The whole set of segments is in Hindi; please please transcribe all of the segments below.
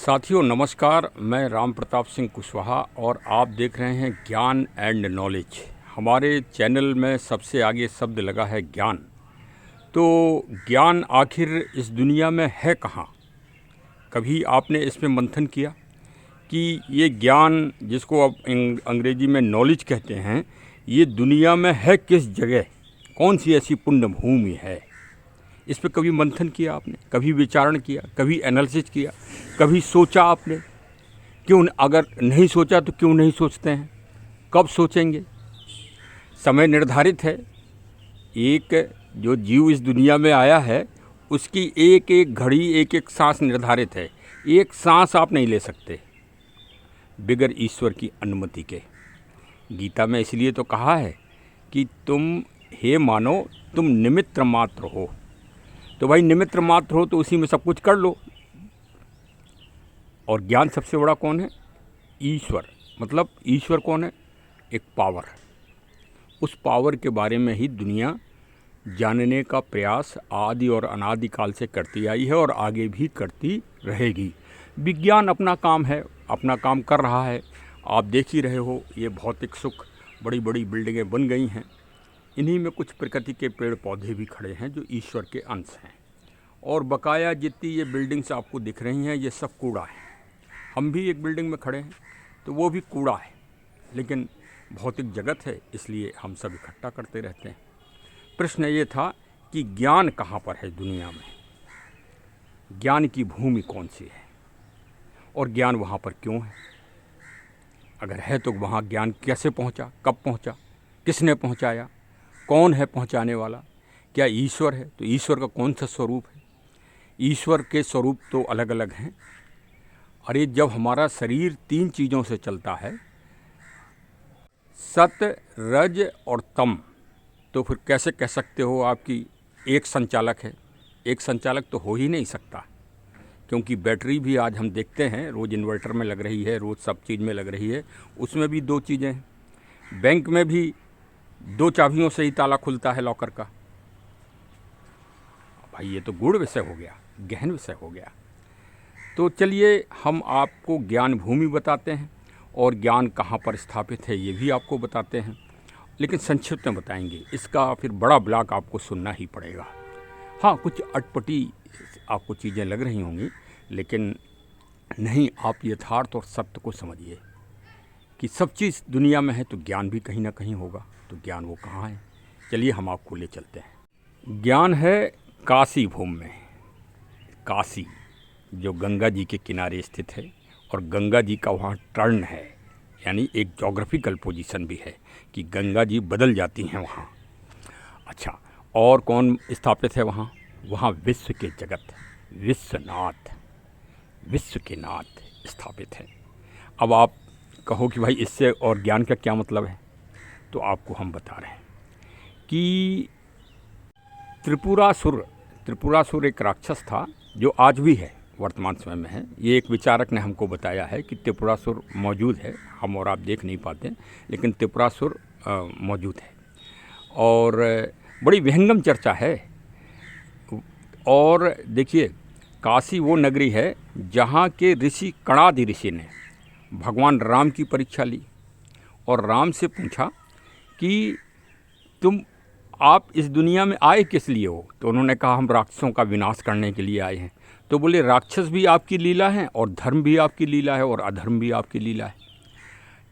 साथियों नमस्कार, मैं राम प्रताप सिंह कुशवाहा और आप देख रहे हैं ज्ञान एंड नॉलेज। हमारे चैनल में सबसे आगे शब्द लगा है ज्ञान। तो ज्ञान आखिर इस दुनिया में है कहाँ? कभी आपने इसमें मंथन किया कि ये ज्ञान जिसको अब अंग्रेजी में नॉलेज कहते हैं, ये दुनिया में है किस जगह? कौन सी ऐसी पुण्य भूमि है? इस पर कभी मंथन किया आपने? कभी विचारण किया? कभी एनालिसिस किया? कभी सोचा आपने? क्यों? अगर नहीं सोचा तो क्यों नहीं सोचते हैं? कब सोचेंगे? समय निर्धारित है। एक जो जीव इस दुनिया में आया है उसकी एक एक घड़ी, एक एक सांस निर्धारित है। एक सांस आप नहीं ले सकते बिगर ईश्वर की अनुमति के। गीता में इसलिए तो कहा है कि तुम हे मानो तुम निमित्त मात्र हो। तो भाई निमित्त मात्र हो तो उसी में सब कुछ कर लो। और ज्ञान सबसे बड़ा कौन है? ईश्वर। मतलब ईश्वर कौन है? एक पावर। उस पावर के बारे में ही दुनिया जानने का प्रयास आदि और अनादि काल से करती आई है और आगे भी करती रहेगी। विज्ञान अपना काम है, अपना काम कर रहा है। आप देख ही रहे हो, ये भौतिक सुख, बड़ी बड़ी बिल्डिंगें बन गई हैं। इन्हीं में कुछ प्रकृति के पेड़ पौधे भी खड़े हैं जो ईश्वर के अंश हैं। और बकाया जितनी ये बिल्डिंग्स आपको दिख रही हैं, ये सब कूड़ा है। हम भी एक बिल्डिंग में खड़े हैं तो वो भी कूड़ा है, लेकिन भौतिक जगत है इसलिए हम सब इकट्ठा करते रहते हैं। प्रश्न ये था कि ज्ञान कहाँ पर है दुनिया में? ज्ञान की भूमि कौन सी है और ज्ञान वहाँ पर क्यों है? अगर है तो वहाँ ज्ञान कैसे पहुँचा, कब पहुँचा, किसने पहुँचाया, कौन है पहुँचाने वाला? क्या ईश्वर है? तो ईश्वर का कौन सा स्वरूप है? ईश्वर के स्वरूप तो अलग अलग हैं। अरे जब हमारा शरीर तीन चीज़ों से चलता है, सत, रज और तम, तो फिर कैसे कह सकते हो आपकी एक संचालक है? एक संचालक तो हो ही नहीं सकता, क्योंकि बैटरी भी आज हम देखते हैं रोज़ इन्वर्टर में लग रही है, रोज़ सब चीज़ में लग रही है। उसमें भी दो चीज़ें हैं। बैंक में भी दो चाबियों से ही ताला खुलता है लॉकर का। भाई ये तो गूढ़ विषय हो गया, गहन विषय हो गया। तो चलिए हम आपको ज्ञान भूमि बताते हैं और ज्ञान कहाँ पर स्थापित है ये भी आपको बताते हैं, लेकिन संक्षिप्त में बताएंगे। इसका फिर बड़ा ब्लॉक आपको सुनना ही पड़ेगा। हाँ, कुछ अटपटी आपको चीज़ें लग रही होंगी, लेकिन नहीं, आप यथार्थ और सत्य को समझिए कि सब चीज़ दुनिया में है तो ज्ञान भी कहीं ना कहीं होगा। तो ज्ञान वो कहाँ है? चलिए हम आपको ले चलते हैं। ज्ञान है काशी भूमि में। काशी जो गंगा जी के किनारे स्थित है और गंगा जी का वहाँ टर्न है, यानी एक जोग्राफिकल पोजीशन भी है कि गंगा जी बदल जाती हैं वहाँ। अच्छा, और कौन स्थापित है वहाँ? वहाँ विश्व के जगत, विश्वनाथ, विश्व के नाथ स्थापित है। अब आप कहो कि भाई इससे और ज्ञान का क्या मतलब है? तो आपको हम बता रहे हैं कि त्रिपुरासुर एक राक्षस था जो आज भी है, वर्तमान समय में है। ये एक विचारक ने हमको बताया है कि त्रिपुरासुर मौजूद है। हम और आप देख नहीं पाते, लेकिन त्रिपुरासुर मौजूद है और बड़ी विहंगम चर्चा है। और देखिए, काशी वो नगरी है जहाँ के ऋषि कणादि ऋषि ने भगवान राम की परीक्षा ली और राम से पूछा कि आप इस दुनिया में आए किस लिए हो? तो उन्होंने कहा हम राक्षसों का विनाश करने के लिए आए हैं। तो बोले राक्षस भी आपकी लीला है और धर्म भी आपकी लीला है और अधर्म भी आपकी लीला है।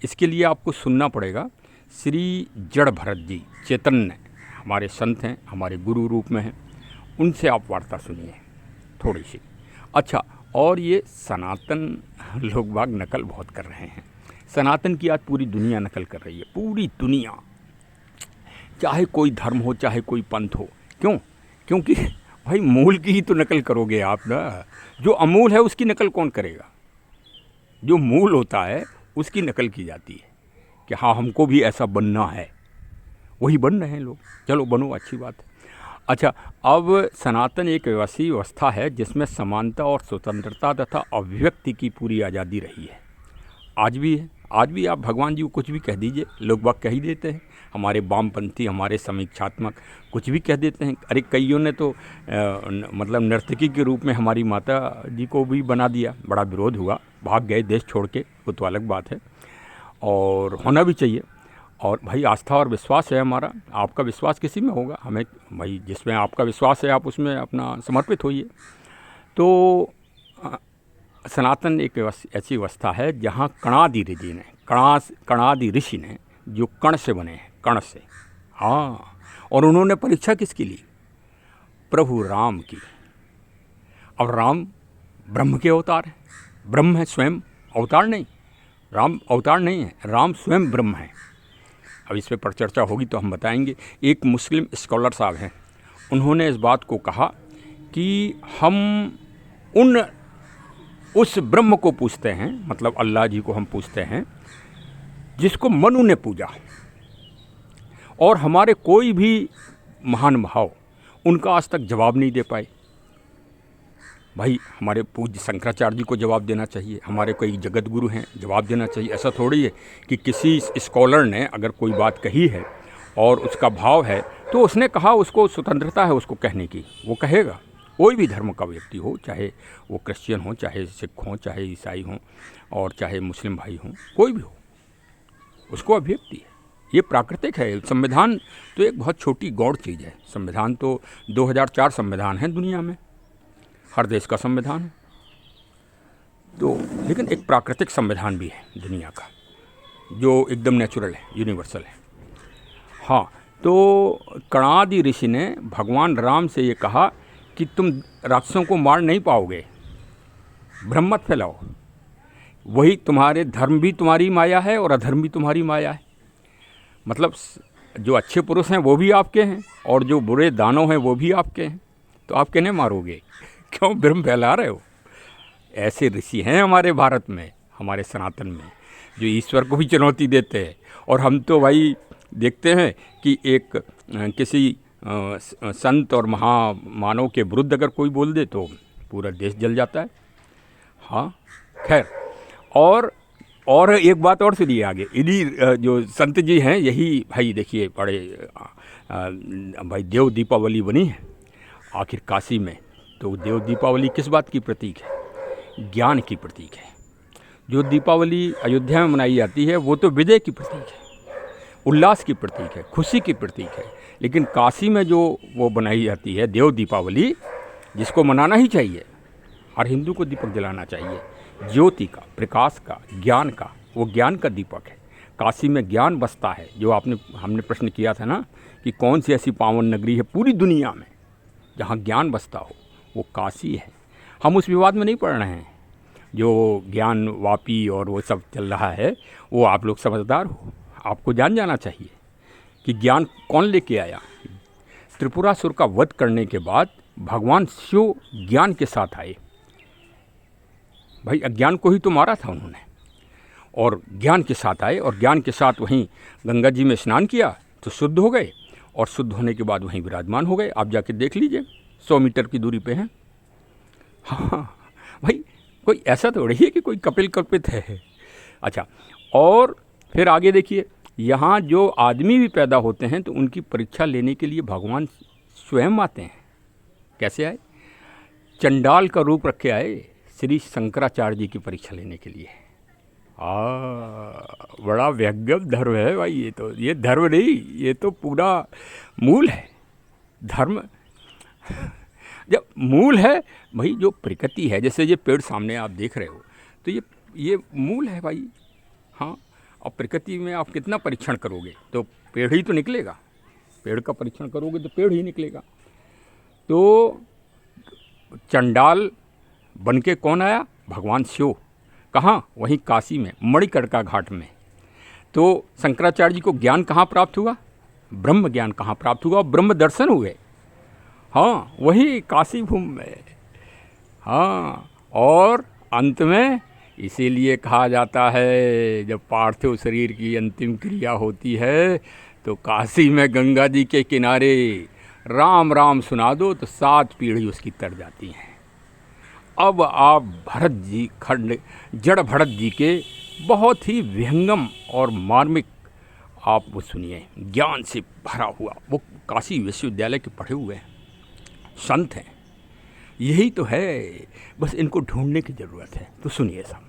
इसके लिए आपको सुनना पड़ेगा श्री जड़ भरत जी, चैतन्य हमारे संत हैं, हमारे गुरु रूप में हैं, उनसे आप वार्ता सुनिए थोड़ी सी। अच्छा, और ये सनातन लोग बाग नकल बहुत कर रहे हैं। सनातन की आज पूरी दुनिया नकल कर रही है, पूरी दुनिया, चाहे कोई धर्म हो चाहे कोई पंथ हो। क्यों? क्योंकि भाई मूल की ही तो नकल करोगे आप ना। जो अमूल है उसकी नकल कौन करेगा? जो मूल होता है उसकी नकल की जाती है कि हाँ हमको भी ऐसा बनना है। वही बन रहे हैं लोग। चलो बनो, अच्छी बात है। अच्छा, अब सनातन एक वैसी व्यवस्था है जिसमें समानता और स्वतंत्रता तथा अभिव्यक्ति की पूरी आज़ादी रही है। आज भी है, आज भी आप भगवान जी को कुछ भी कह दीजिए, लोग बाग कह ही देते हैं। हमारे वामपंथी, हमारे समीक्षात्मक कुछ भी कह देते हैं। अरे कईयों ने तो मतलब नर्तकी के रूप में हमारी माता जी को भी बना दिया, बड़ा विरोध हुआ, भाग गए देश छोड़ के, वो तो अलग बात है और होना भी चाहिए। और भाई आस्था और विश्वास है हमारा, आपका विश्वास किसी में होगा, हमें भाई जिसमें आपका विश्वास है आप उसमें अपना समर्पित होइए। तो सनातन एक ऐसी अवस्था है जहाँ कणादि ऋषि ने जो कण से बने हैं, कण से, हाँ, और उन्होंने परीक्षा किसकी ली? प्रभु राम की। अब राम ब्रह्म के अवतार हैं, ब्रह्म है स्वयं, अवतार नहीं, राम अवतार नहीं है, राम स्वयं ब्रह्म है। अब इस पर चर्चा होगी तो हम बताएंगे। एक मुस्लिम स्कॉलर साहब हैं, उन्होंने इस बात को कहा कि हम उस ब्रह्म को पूछते हैं, मतलब अल्लाह जी को हम पूछते हैं जिसको मनु ने पूजा, और हमारे कोई भी महान भाव उनका आज तक जवाब नहीं दे पाए। भाई हमारे पूज्य शंकराचार्य जी को जवाब देना चाहिए, हमारे कोई जगत गुरु हैं, जवाब देना चाहिए। ऐसा थोड़ी है कि किसी स्कॉलर ने अगर कोई बात कही है और उसका भाव है तो उसने कहा, उसको स्वतंत्रता है उसको कहने की, वो कहेगा। कोई भी धर्म का व्यक्ति हो, चाहे वो क्रिश्चियन हो, चाहे सिख हो, चाहे ईसाई हों, और चाहे मुस्लिम भाई हों, कोई भी हो, उसको अभिव्यक्ति है, ये प्राकृतिक है। संविधान तो एक बहुत छोटी गौड़ चीज़ है। संविधान तो 2004 संविधान है दुनिया में, हर देश का संविधान है तो, लेकिन एक प्राकृतिक संविधान भी है दुनिया का जो एकदम नेचुरल है, यूनिवर्सल है। हाँ, तो कणादि ऋषि ने भगवान राम से ये कहा कि तुम राक्षसों को मार नहीं पाओगे, भ्रम मत फैलाओ, वही तुम्हारे धर्म भी तुम्हारी माया है और अधर्म भी तुम्हारी माया है। मतलब जो अच्छे पुरुष हैं वो भी आपके हैं और जो बुरे दानव हैं वो भी आपके हैं, तो आप किन्हें मारोगे? क्यों भ्रम फैला रहे हो? ऐसे ऋषि हैं हमारे भारत में, हमारे सनातन में, जो ईश्वर को भी चुनौती देते हैं। और हम तो भाई देखते हैं कि एक किसी संत और महामानव के विरुद्ध अगर कोई बोल दे तो पूरा देश जल जाता है। हाँ, खैर, और एक बात और सुनिए आगे। इन्हीं जो संत जी हैं, यही भाई देखिए बड़े भाई देव दीपावली बनी है आखिर काशी में। तो देव दीपावली किस बात की प्रतीक है? ज्ञान की प्रतीक है। जो दीपावली अयोध्या में मनाई जाती है वो तो विजय की प्रतीक है, उल्लास की प्रतीक है, खुशी की प्रतीक है। लेकिन काशी में जो वो बनाई जाती है देव दीपावली, जिसको मनाना ही चाहिए, हर हिंदू को दीपक जलाना चाहिए, ज्योति का, प्रकाश का, ज्ञान का, वो ज्ञान का दीपक है। काशी में ज्ञान बसता है। जो हमने प्रश्न किया था ना कि कौन सी ऐसी पावन नगरी है पूरी दुनिया में जहाँ ज्ञान बसता हो, वो काशी है। हम उस विवाद में नहीं पड़ रहे हैं जो ज्ञान वापी और वो सब चल रहा है, वो आप लोग समझदार हो, आपको जाना चाहिए कि ज्ञान कौन लेके आया। त्रिपुरासुर का वध करने के बाद भगवान शिव ज्ञान के साथ आए। भाई अज्ञान को ही तो मारा था उन्होंने, और ज्ञान के साथ आए, और ज्ञान के साथ वहीं गंगा जी में स्नान किया तो शुद्ध हो गए, और शुद्ध होने के बाद वहीं विराजमान हो गए। आप जाके देख लीजिए, 100 मीटर की दूरी पे हैं। हाँ भाई, कोई ऐसा थोड़ी है कि कोई कपिल कल्पित है। अच्छा, और फिर आगे देखिए, यहाँ जो आदमी भी पैदा होते हैं तो उनकी परीक्षा लेने के लिए भगवान स्वयं आते हैं। कैसे आए? चंडाल का रूप रख के आए श्री शंकराचार्य जी की परीक्षा लेने के लिए। बड़ा व्यंग्यम धर्म है भाई ये तो। ये धर्म नहीं, ये तो पूरा मूल है धर्म। जब मूल है भाई, जो प्रकृति है, जैसे ये पेड़ सामने आप देख रहे हो, तो ये मूल है भाई। हाँ, और प्रकृति में आप कितना परीक्षण करोगे तो पेड़ ही तो निकलेगा। पेड़ का परीक्षण करोगे तो पेड़ ही निकलेगा। तो चंडाल बन के कौन आया? भगवान शिव। कहाँ? वहीं काशी में, मणिकर्णिका घाट में। तो शंकराचार्य जी को ज्ञान कहाँ प्राप्त हुआ? ब्रह्म ज्ञान कहाँ प्राप्त हुआ? ब्रह्म दर्शन हुए। हाँ, वही काशी भूमि में। हाँ, और अंत में इसीलिए कहा जाता है जब पार्थिव शरीर की अंतिम क्रिया होती है तो काशी में गंगा जी के किनारे राम राम सुना दो तो 7 पीढ़ी उसकी तर जाती हैं। अब आप भरत जी, जड़ भरत जी के बहुत ही विहंगम और मार्मिक आप वो सुनिए, ज्ञान से भरा हुआ। वो काशी विश्वविद्यालय के पढ़े हुए हैं, संत हैं। यही तो है, बस इनको ढूंढने की ज़रूरत है। तो सुनिए साहब।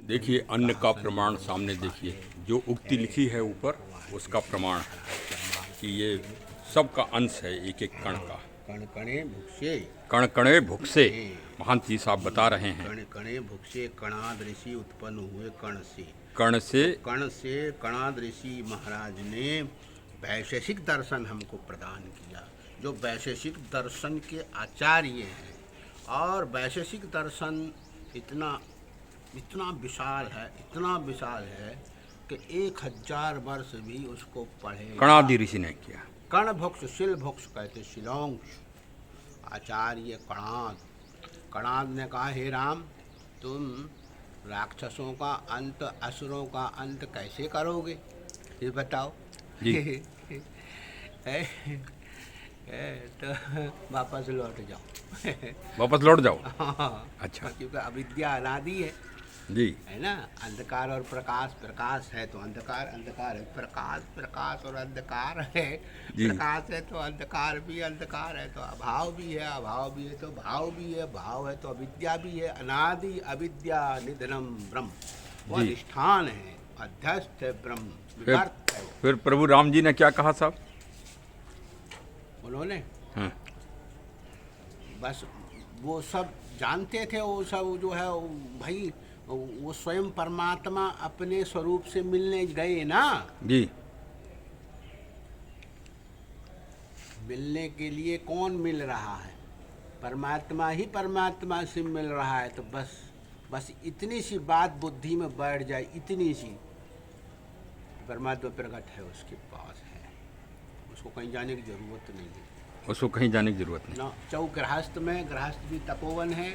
देखिए अन्न का प्रमाण सामने देखिए, जो उक्ति लिखी है ऊपर उसका प्रमाण है कि ये सबका अंश है, एक एक कण का। कण कणे भुक्षे, कण कणे भुक्षे, महंत जी साहब बता रहे हैं। कण कणे भुक्षे, कणाद ऋषि उत्पन्न हुए कण से। कण से कणाद ऋषि महाराज ने वैशेषिक दर्शन हमको प्रदान किया, जो वैशेषिक दर्शन के आचार्य हैं। और वैशेषिक दर्शन इतना विशाल है कि 1000 वर्ष भी उसको पढ़े। कणादि ऋषि ने किया। कण भुक्ष, शिल भुक्ष कहते, शिलोंश आचार्य कणाद ने कहा, हे राम, तुम राक्षसों का अंत, असुरों का अंत कैसे करोगे, ये बताओ जी। तो वापस लौट जाओ। वापस लौट जाओ। हाँ, अच्छा, क्योंकि अविद्या अनादि है जी, है ना। अंधकार और प्रकाश, प्रकाश है तो अंधकार, अंधकार है प्रकाश, प्रकाश और अंधकार है। प्रकाश है तो अंधकार भी, अंधकार है तो अभाव भी है, अभाव भी है तो भाव भी है, भाव है तो अविद्या भी है। अनादि अविद्या निधनम ब्रह्म, वो अधिष्ठान है, अध्यस्त है ब्रह्म, विवर्त है। फिर प्रभु राम जी ने क्या कहा साहब? उन्होंने हाँ, बस वो सब जानते थे, वो सब जो है भाई, वो स्वयं परमात्मा अपने स्वरूप से मिलने गए ना जी। मिलने के लिए कौन मिल रहा है? परमात्मा ही परमात्मा से मिल रहा है। तो बस इतनी सी बात बुद्धि में बैठ जाए, इतनी सी, परमात्मा प्रकट है, उसके पास है, उसको कहीं जाने की जरूरत नहीं है। उसको कहीं जाने की जरूरत नहीं। ना चौ गृहस्थ में, गृहस्थ भी तपोवन है,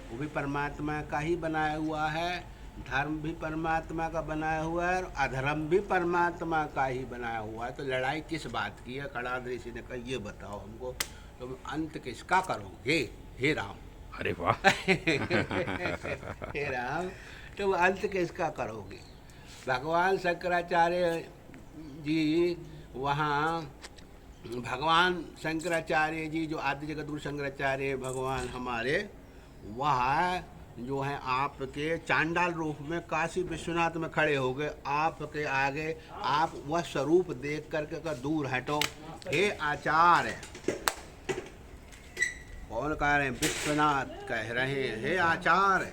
वो भी परमात्मा का ही बनाया हुआ है। धर्म भी परमात्मा का बनाया हुआ है और अधर्म भी परमात्मा का ही बनाया हुआ है। तो लड़ाई किस बात की है? कणाद ऋषि ने कहा, ये बताओ हमको, तुम अंत किसका करोगे हे राम? अरे वाह। हे राम, तुम अंत किसका करोगे? भगवान शंकराचार्य जी वहाँ, भगवान शंकराचार्य जी जो आदि जगत गुरु शंकराचार्य भगवान हमारे, वह जो है आपके चांडाल रूप में काशी विश्वनाथ में खड़े हो गए। आपके आगे आप वह स्वरूप देख करके का दूर हटो, हे आचार्य। कौन कह रहे हैं? विश्वनाथ कह रहे हैं, हे आचार्य।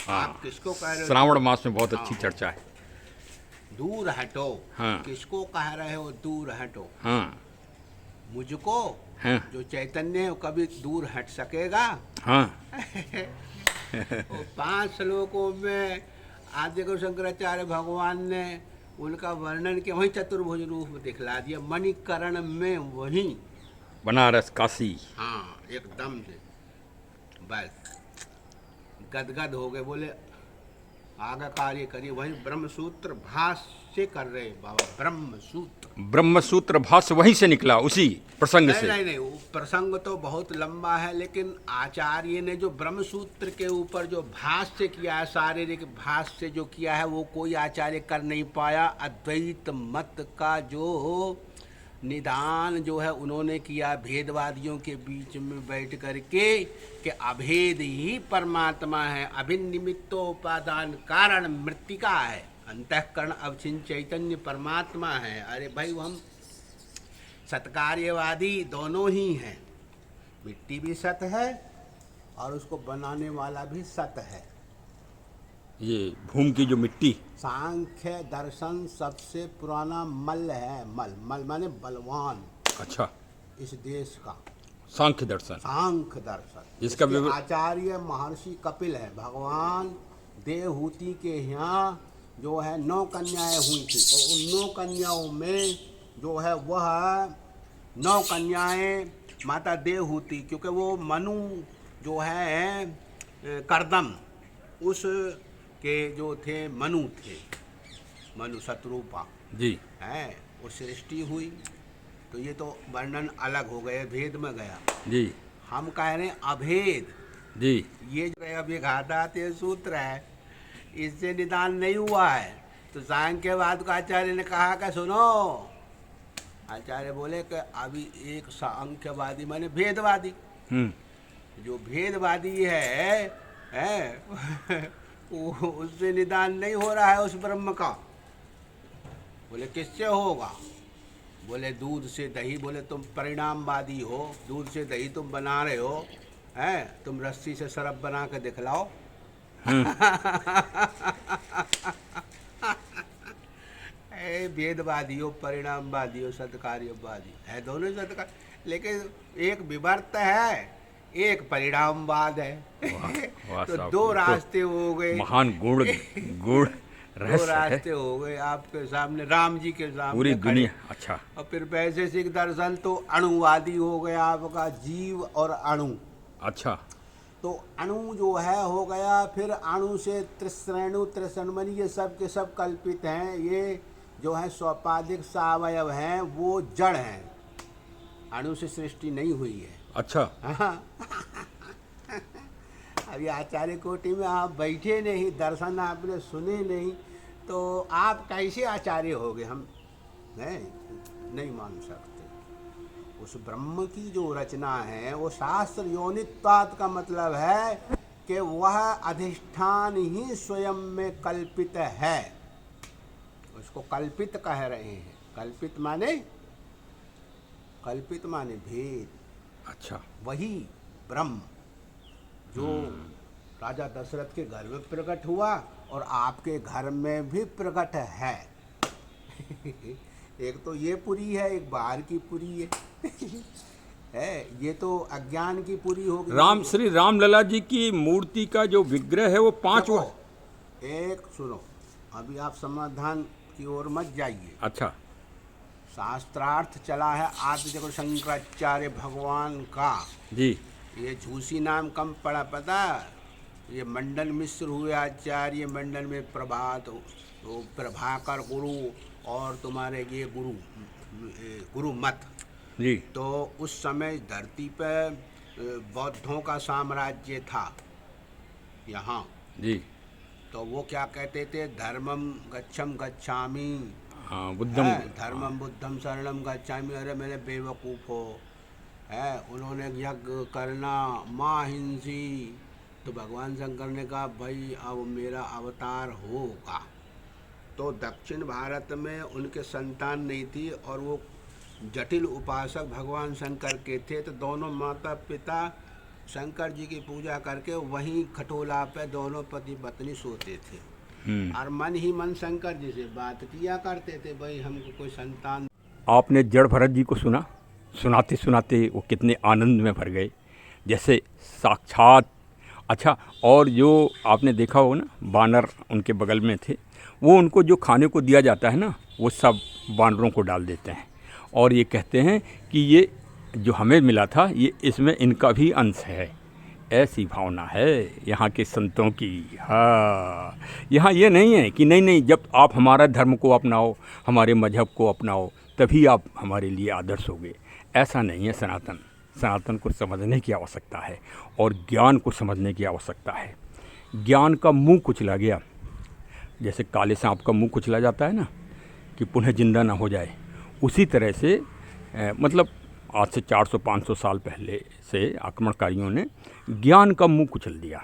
आप किसको कह रहे हो? श्रावण मास में बहुत अच्छी चर्चा है। दूर हटो। हाँ। किसको कह रहे हो दूर हटो? हाँ, मुझको, हाँ, जो चैतन्य है, वो कभी दूर हट सकेगा? हाँ। 5 श्लोकों में आदि गुरु शंकराचार्य भगवान ने उनका वर्णन किया, वही चतुर्भुज रूप में दिखला दिया, मणिकर्ण में, वही बनारस काशी। हाँ, एकदम से बस गदगद हो गए, बोले आगे कार्य करिए। वही ब्रह्मसूत्र भाष्य कर रहे बाबा, ब्रह्मसूत्र भाष्य वहीं से निकला, उसी प्रसंग से। नहीं, वो प्रसंग तो बहुत लंबा है, लेकिन आचार्य ने जो ब्रह्मसूत्र के ऊपर जो भाष्य किया है, शारीरिक भाष्य जो किया है, वो कोई आचार्य कर नहीं पाया। अद्वैत मत का जो निदान जो है उन्होंने किया भेदवादियों के बीच में बैठ करके, कि अभेद ही परमात्मा है, अभिनिमित्तोपादान कारण मृत्तिका है, अंतःकरण अवचिन चैतन्य परमात्मा है। अरे भाई, हम सत्कार्यवादी दोनों ही हैं, मिट्टी भी सत है और उसको बनाने वाला भी सत है। ये भूमि की जो मिट्टी, सांख्य दर्शन सबसे पुराना मल है। मल माने बलवान। अच्छा, इस देश का सांख्य दर्शन। सांख्य दर्शन, इसका आचार्य महर्षि कपिल है। भगवान देवहूति के यहाँ जो है 9 कन्याएं हुई थी, और उन 9 कन्याओं में जो है वह 9 कन्याएं माता देवहूति, क्योंकि वो मनु जो है करदम, उस के जो थे मनु शत्रुपा जी है, वो सृष्टि हुई। तो ये तो वर्णन अलग हो गए, भेद में गया जी। हम कह रहे हैं अभेद जी, ये जो अभिघाताते सूत्र है, इससे निदान नहीं हुआ है। तो सांख्यवाद को आचार्य ने कहा कि सुनो, आचार्य बोले कि अभी एक सांख्यवादी माने भेदवादी, जो भेदवादी है उससे निदान नहीं हो रहा है उस ब्रह्म का। बोले किससे होगा? बोले दूध से दही। बोले तुम परिणामवादी हो, दूध से दही तुम बना रहे हो, हैं? तुम रस्सी से शराब बना के दिखलाओ। भेदवादी हो, परिणामवादी हो, सत्कार्यवादी है, दोनों सत्कार, लेकिन एक विवर्त है, एक परिणामवाद है। तो दो रास्ते हो गए, महान गुण दो रास्ते हो गए आपके सामने, राम जी के सामने पूरी दुनिया। अच्छा, और फिर वैशेषिक दर्शन तो अणुवादी हो गया आपका, जीव और अणु। अच्छा, तो अणु जो है हो गया, फिर अणु से त्रिश्रेणु त्रिसन्मनी, ये सब के सब कल्पित हैं। ये जो है स्वपादिक सावयव हैं, वो जड़ हैं, अणु से सृष्टि नहीं हुई है। अच्छा, हाँ। अभी आचार्य कोटि में आप बैठे नहीं, दर्शन आपने सुने नहीं, तो आप कैसे आचार्य होगे? हम नहीं मान सकते। उस ब्रह्म की जो रचना है वो शास्त्र योनित्वात् का मतलब है कि वह अधिष्ठान ही स्वयं में कल्पित है। उसको कल्पित कह रहे हैं। कल्पित माने भेद। अच्छा, वही ब्रह्म जो राजा दशरथ के घर में प्रकट हुआ और आपके घर में भी प्रकट है। एक तो ये पुरी है, एक बाहर की पुरी है। ये तो अज्ञान की पुरी हो गई। श्री राम लला जी की मूर्ति का जो विग्रह है वो 5 एक सुनो, अभी आप समाधान की ओर मत जाइए। अच्छा, शास्त्रार्थ चला है आदि जगत शंकराचार्य भगवान का जी। ये झूसी नाम कम पड़ा पता। ये मंडल मिश्र हुए आचार्य, मंडल में प्रभात तो प्रभाकर गुरु और तुम्हारे ये गुरु मत जी। तो उस समय धरती पे बौद्धों का साम्राज्य था यहाँ जी। तो वो क्या कहते थे, धर्मम गच्छामि, हाँ, बुद्धम, धर्मम बुद्धम शरणम गच्छामि। अरे मेरे बेवकूफ़ हो, है उन्होंने यज्ञ करना माँ हिंसी। तो भगवान शंकर ने कहा भाई अब मेरा अवतार होगा। तो दक्षिण भारत में उनके संतान नहीं थी और वो जटिल उपासक भगवान शंकर के थे। तो दोनों माता पिता शंकर जी की पूजा करके वहीं खटोला पे दोनों पति पत्नी सोते थे और मन ही मन शंकर जी से बात किया करते थे, भाई हमको कोई संतान। आपने जड़ भरत जी को सुना? सुनाते सुनाते वो कितने आनंद में भर गए, जैसे साक्षात। अच्छा, और जो आपने देखा हो ना, बानर उनके बगल में थे, वो उनको जो खाने को दिया जाता है ना, वो सब बानरों को डाल देते हैं और ये कहते हैं कि ये जो हमें मिला था ये इसमें इनका भी अंश है। ऐसी भावना है यहाँ के संतों की। हाँ, यहाँ ये नहीं है कि नहीं, जब आप हमारा धर्म को अपनाओ, हमारे मजहब को अपनाओ, तभी आप हमारे लिए आदर्श होगे। ऐसा नहीं है। सनातन को समझने की आवश्यकता है और ज्ञान को समझने की आवश्यकता है। ज्ञान का मुंह कुचला गया, जैसे काले सांप का मुंह कुचला जाता है ना कि पुनः जिंदा ना हो जाए, उसी तरह से मतलब आज से 400-500 साल पहले से आक्रमणकारियों ने ज्ञान का मुंह कुचल दिया।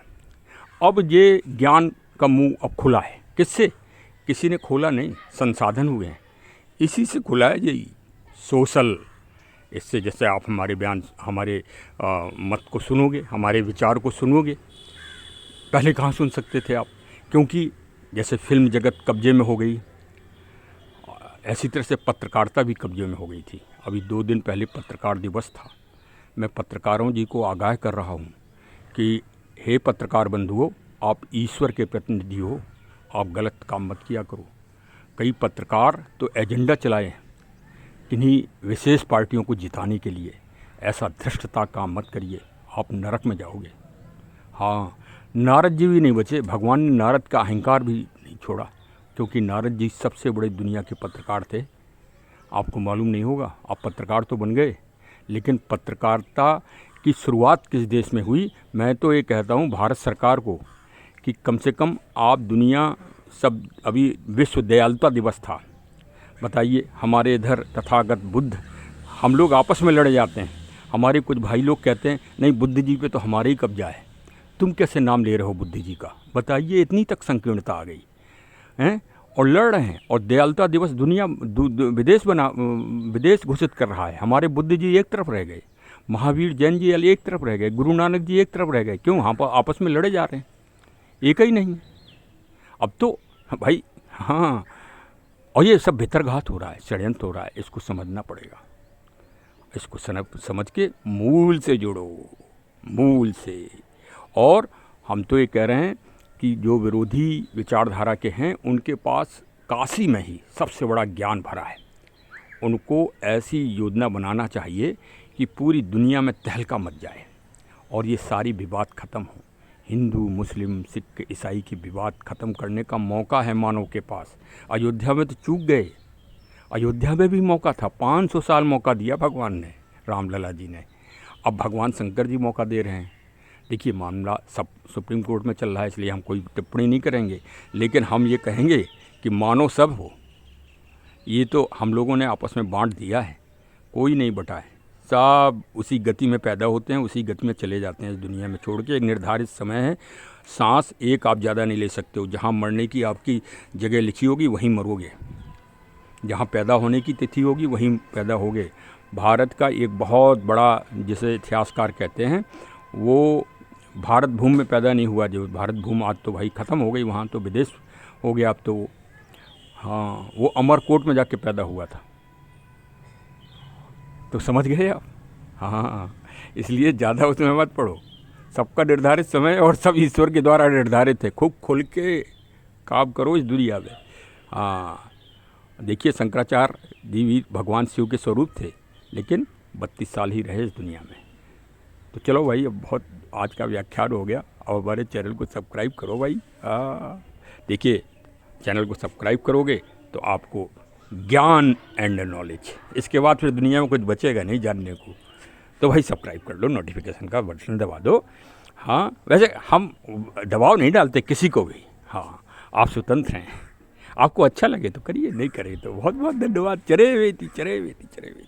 अब ये ज्ञान का मुंह अब खुला है। किससे? किसी ने खोला नहीं, संसाधन हुए हैं, इसी से खुला है ये सोशल। इससे जैसे आप हमारे बयान, हमारे मत को सुनोगे, हमारे विचार को सुनोगे, पहले कहाँ सुन सकते थे आप? क्योंकि जैसे फिल्म जगत कब्जे में हो गई, ऐसी तरह से पत्रकारिता भी कब्जे में हो गई थी। अभी 2 दिन पहले पत्रकार दिवस था। मैं पत्रकारों जी को आगाह कर रहा हूँ कि हे पत्रकार बंधुओं, आप ईश्वर के प्रतिनिधि हो, आप गलत काम मत किया करो। कई पत्रकार तो एजेंडा चलाए किन्हीं विशेष पार्टियों को जिताने के लिए। ऐसा धृष्टता काम मत करिए, आप नरक में जाओगे। हाँ, नारद जी भी नहीं बचे। भगवान ने नारद का अहंकार भी नहीं छोड़ा, क्योंकि नारद जी सबसे बड़े दुनिया के पत्रकार थे। आपको मालूम नहीं होगा, आप पत्रकार तो बन गए, लेकिन पत्रकारिता की शुरुआत किस देश में हुई? मैं तो ये कहता हूँ भारत सरकार को कि कम से कम आप दुनिया सब अभी विश्व दयालुता दिवस था। बताइए, हमारे इधर तथागत बुद्ध, हम लोग आपस में लड़ जाते हैं। हमारे कुछ भाई लोग कहते हैं नहीं बुद्ध जी पे तो हमारे ही कब्जा है, तुम कैसे नाम ले रहे हो बुद्ध जी का। बताइए, इतनी तक संकीर्णता आ गई हैं, और लड़ रहे हैं। और दयालुता दिवस दुनिया विदेश घोषित कर रहा है। हमारे बुद्ध जी एक तरफ रह गए, महावीर जैन जी एक तरफ रह गए, गुरु नानक जी एक तरफ रह गए। क्यों? हम आपस में लड़े जा रहे हैं, एक ही नहीं। अब तो भाई हाँ, और ये सब भीतरघात हो रहा है, षड्यंत्र हो रहा है, इसको समझना पड़ेगा। इसको समझ के मूल से जुड़ो, मूल से। और हम तो ये कह रहे हैं कि जो विरोधी विचारधारा के हैं उनके पास काशी में ही सबसे बड़ा ज्ञान भरा है। उनको ऐसी योजना बनाना चाहिए कि पूरी दुनिया में तहलका मच जाए और ये सारी विवाद ख़त्म हो। हिंदू, मुस्लिम, सिख, ईसाई की विवाद ख़त्म करने का मौका है मानव के पास। अयोध्या में तो चूक गए, अयोध्या में भी मौका था, 500 साल मौका दिया भगवान ने, रामलला जी ने। अब भगवान शंकर जी मौका दे रहे हैं। देखिए, मामला सब सुप्रीम कोर्ट में चल रहा है, इसलिए हम कोई टिप्पणी नहीं करेंगे, लेकिन हम ये कहेंगे कि मानो सब हो। ये तो हम लोगों ने आपस में बांट दिया है, कोई नहीं बटा है। सब उसी गति में पैदा होते हैं, उसी गति में चले जाते हैं इस दुनिया में छोड़ के। एक निर्धारित समय है, सांस एक आप ज़्यादा नहीं ले सकते हो। जहाँ मरने की आपकी जगह लिखी होगी वहीं मरोगे, जहाँ पैदा होने की तिथि होगी वहीं पैदा होगे। भारत का एक बहुत बड़ा, जिसे इतिहासकार कहते हैं, वो भारत भूमि में पैदा नहीं हुआ। जो भारत भूमि आज तो भाई ख़त्म हो गई, वहाँ तो विदेश हो गया अब तो। हाँ, वो अमरकोट में जाके पैदा हुआ था। तो समझ गए आप? हाँ, इसलिए ज़्यादा उसमें मत पड़ो। सबका निर्धारित समय और सब ईश्वर के द्वारा निर्धारित है। खूब खुल के काम करो इस दुनिया में। हाँ, देखिए, शंकराचार्य जी भी भगवान शिव के स्वरूप थे, लेकिन 32 साल ही रहे इस दुनिया में। तो चलो भाई, अब बहुत आज का व्याख्यान हो गया। और हमारे चैनल को सब्सक्राइब करो भाई। देखिए, चैनल को सब्सक्राइब करोगे तो आपको ज्ञान एंड नॉलेज, इसके बाद फिर दुनिया में कुछ बचेगा नहीं जानने को। तो भाई सब्सक्राइब कर लो, नोटिफिकेशन का बटन दबा दो। हाँ, वैसे हम दबाव नहीं डालते किसी को भी। हाँ, आप स्वतंत्र हैं, आपको अच्छा लगे तो करिए, नहीं करे तो बहुत बहुत धन्यवाद। चरे वेती चरे वेती चरे वेती।